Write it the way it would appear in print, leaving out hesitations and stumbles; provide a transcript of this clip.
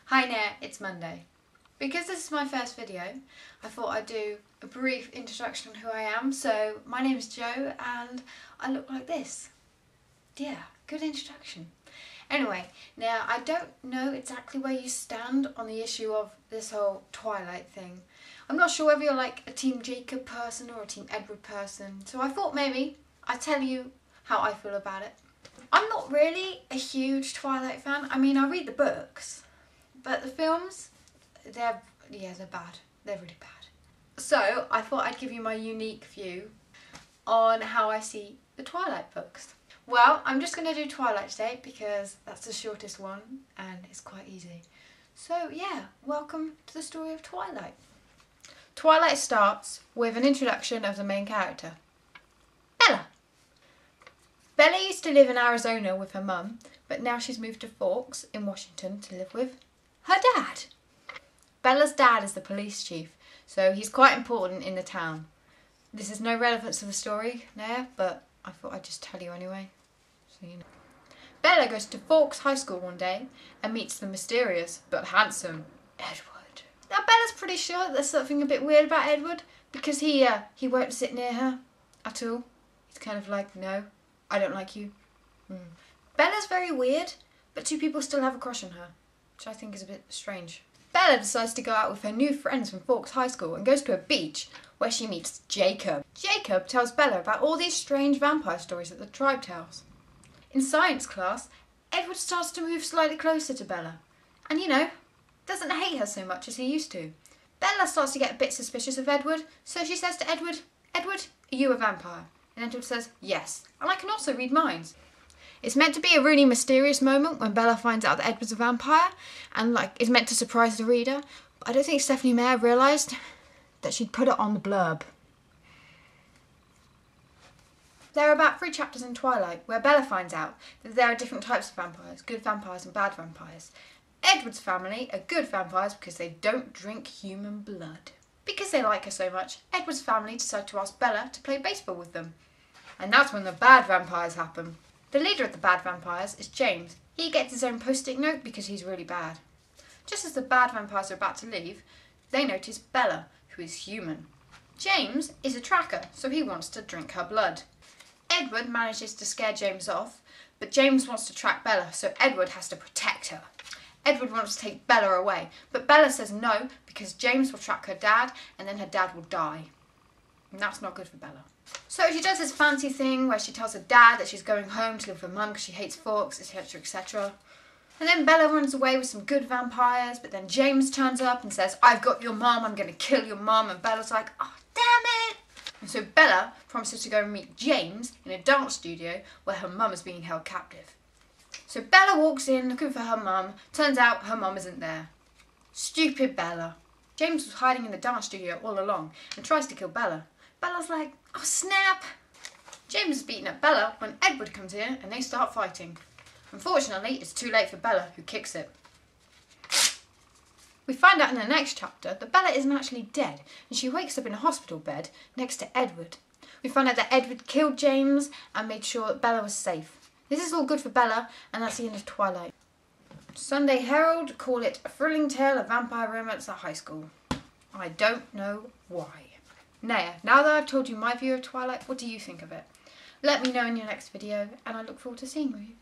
Hi Nayaah, it's Monday. Because this is my first video, I thought I'd do a brief introduction on who I am. So, my name is Jo and I look like this. Yeah, good introduction. Anyway, now I don't know exactly where you stand on the issue of this whole Twilight thing. I'm not sure whether you're like a Team Jacob person or a Team Edward person, so I thought maybe I'd tell you how I feel about it. I'm not really a huge Twilight fan. I mean, I read the books, but the films, they're bad. They're really bad. So I thought I'd give you my unique view on how I see the Twilight books. Well, I'm just going to do Twilight today because that's the shortest one and it's quite easy. So yeah, welcome to the story of Twilight. Twilight starts with an introduction of the main character, Bella. Bella used to live in Arizona with her mum, but now she's moved to Forks in Washington to live with her dad. Bella's dad is the police chief, so he's quite important in the town. This is no relevance to the story, Nayaah, but I thought I'd just tell you anyway, so you know. Bella goes to Forks High School one day and meets the mysterious but handsome Edward. Now Bella's pretty sure that there's something a bit weird about Edward because he won't sit near her at all. He's kind of like, no, I don't like you. Bella's very weird, but two people still have a crush on her, which I think is a bit strange. Bella decides to go out with her new friends from Forks High School and goes to a beach where she meets Jacob. Jacob tells Bella about all these strange vampire stories that the tribe tells. In science class, Edward starts to move slightly closer to Bella and, you know, doesn't hate her so much as he used to. Bella starts to get a bit suspicious of Edward, so she says to Edward, "Edward, are you a vampire?" And Edward says, "Yes, and I can also read minds." It's meant to be a really mysterious moment when Bella finds out that Edward's a vampire and it's meant to surprise the reader, but I don't think Stephanie Meyer realised that she'd put it on the blurb. There are about 3 chapters in Twilight where Bella finds out that there are different types of vampires, good vampires and bad vampires. Edward's family are good vampires because they don't drink human blood. Because they like her so much, Edward's family decide to ask Bella to play baseball with them. And that's when the bad vampires happen. The leader of the bad vampires is James. He gets his own post-it note because he's really bad. Just as the bad vampires are about to leave, they notice Bella, who is human. James is a tracker, so he wants to drink her blood. Edward manages to scare James off, but James wants to track Bella, so Edward has to protect her. Edward wants to take Bella away, but Bella says no because James will track her dad and then her dad will die. And that's not good for Bella. So she does this fancy thing where she tells her dad that she's going home to live with her mum because she hates Forks, etc, etc. And then Bella runs away with some good vampires, but then James turns up and says, "I've got your mum, I'm going to kill your mum," and Bella's like, "Oh, damn it!" And so Bella promises to go and meet James in a dance studio where her mum is being held captive. So Bella walks in looking for her mum. Turns out her mum isn't there. Stupid Bella. James was hiding in the dance studio all along and tries to kill Bella. Bella's like, "Oh snap!" James is beating up Bella when Edward comes in and they start fighting. Unfortunately, it's too late for Bella, who kicks it. We find out in the next chapter that Bella isn't actually dead and she wakes up in a hospital bed next to Edward. We find out that Edward killed James and made sure that Bella was safe. This is all good for Bella, and that's the end of Twilight. Sunday Herald call it a thrilling tale of vampire romance at high school. I don't know why. Nayaah, now that I've told you my view of Twilight, what do you think of it? Let me know in your next video, and I look forward to seeing you.